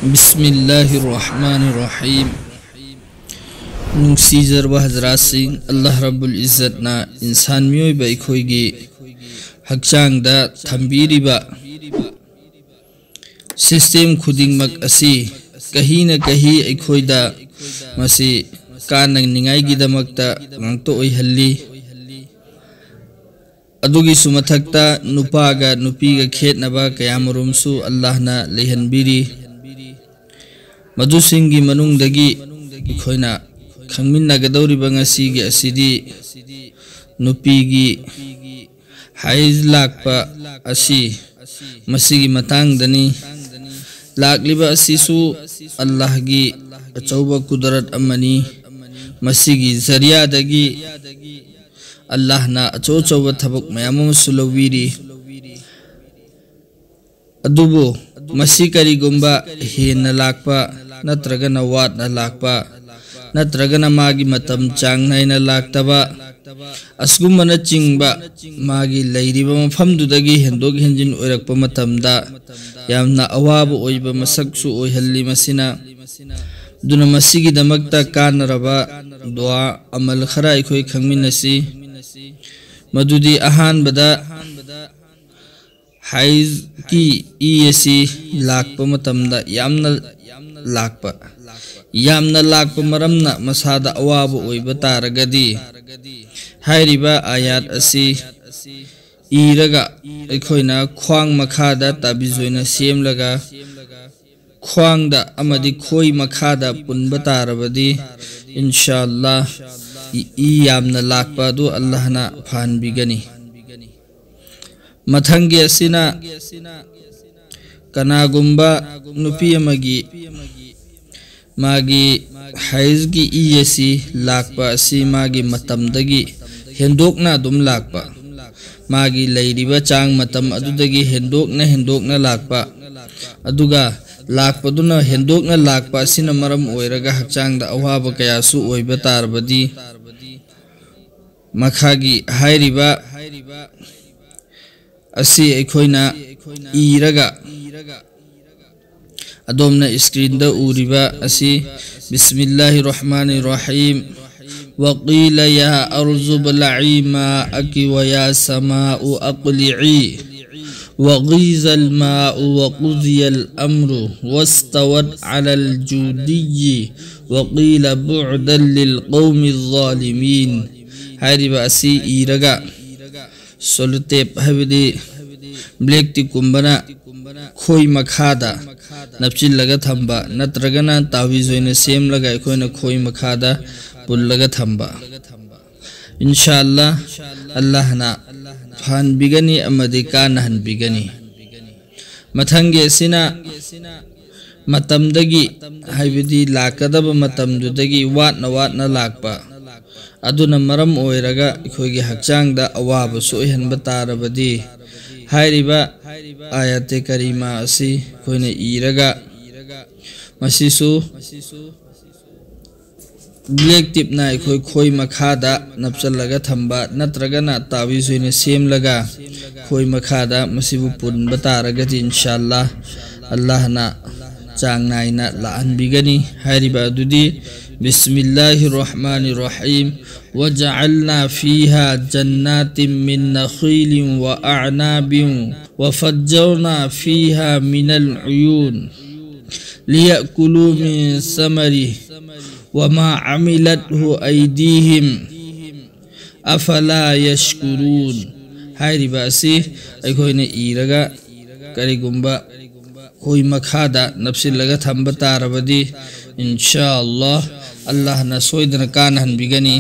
بسم اللہ الرحمن الرحیم نوسیزر و حضرات سنگھ اللہ رب العزت نا انسان میوئی با اکھوئی گی حقچانگ دا تھمبیری با سسٹم خودنگ مک اسی کہیں نہ کہیں اکھوئی دا مسی کاننگ نگائی گی دا مکتا غنگتو اوی حلی ادوگی سمتھکتا نپاگا نپیگا کھیت نبا قیام رمسو اللہ نا لیہن بیری مدو سنگی منونگ دگی اکھوئینا کھنگمین نگدوری بنگسی گی اسیدی نپیگی حیز لاک پا اسی مسیگی متانگ دنی لاک لبا اسیسو اللہ گی اچوبہ قدرت امنی مسیگی ذریعہ دگی اللہ نا اچوبہ تھبک میامو سلوویری ادوبو مسی کری گمبا ہین لاک پا نترگن وات نہ لاک پا نترگن ماگی متم چانگ نائن لاک تبا اسگم من چنگ با ماگی لیری با مفہمدو دگی ہندوگ ہنجن اویرک پا متم دا یامنا اواب اوی با مسکسو اوی حلی مسینا دون مسیگی دمکتا کان ربا دعا عمل خرائی کوئی کھنگمی نسی مدودی احان بدا حیز کی ایسی لاک پا متم دا یامنا لاک پا مرمنا مسادا اواب اوی بتا رگدی حیری با آیات اسی ایرگا اکھوئینا خوانگ مکھادا تابیزوینا سیم لگا خوانگ دا امدی کھوئی مکھادا پن بتا ربدی انشاءاللہ یامنا لاک پا دو اللہ نا پھان بگنی متھنگی اسینا کنا گمبا نپی مگی ماگی حیز کی ایسی لاک پا اسی ماگی متم دگی ہندوکنا دم لاک پا ماگی لیری با چانگ متم ادو دگی ہندوکنا لاک پا ادوگا لاک پا دونا ہندوکنا لاک پا اسینا مرم اویرگا حق چانگ دا اوہابا کیاسو اوی بتار بدی مکھاگی حیری با اسی اکھوئینا ایرگا ادومنا اسکرین دا اوریبا اسی بسم اللہ الرحمن الرحیم وقیل یا ارض بلعی ماءکی ویا سماء اقلعی وغیز الماء وقضی الامر واستوت علی الجودی وقیل بعدا للقوم الظالمین حیری با اسی ایرگا سولتے پہویدی بلیک تی کمبنا کھوئی مکھادا نپچی لگا تھمبا نترگنا تاویزوین سیم لگا اکھوئینا کھوئی مکھادا پل لگا تھمبا انشاءاللہ اللہ نا پھان بگنی امدی کانہن بگنی متھنگی سینا متم دگی حیویدی لاکدب متم دو دگی واتنا لاک پا ادونا مرم اویرگا اکھوئی حق چانگ دا اواب سوئیہن بتا ربدی حیری با آیت کریمہ اسی کوئی ایرگا مسیسو بلیک ٹپنا اکھوئی کھوئی مکھادا نپسل لگا تھمبا نترگنا تاویزوین سیم لگا کھوئی مکھادا مسیبو پن بتا رگتی انشاءاللہ اللہ نا چانگ نائنا لعن بگنی حیری با دودی بسم اللہ الرحمن الرحیم وجعلنا فيها جنات من نخيل وأعناب وفجرنا فيها من العيون ليأكلوا من ثمره وما عملته أيديهم أفلا يشكرون حیری باسی ایکوئینے ایرگا کری گمبا کوئی مکھادا نفسی لگا تھم بتا ربدی انشاءاللہ اللہ نا سویدن کانہن بگنی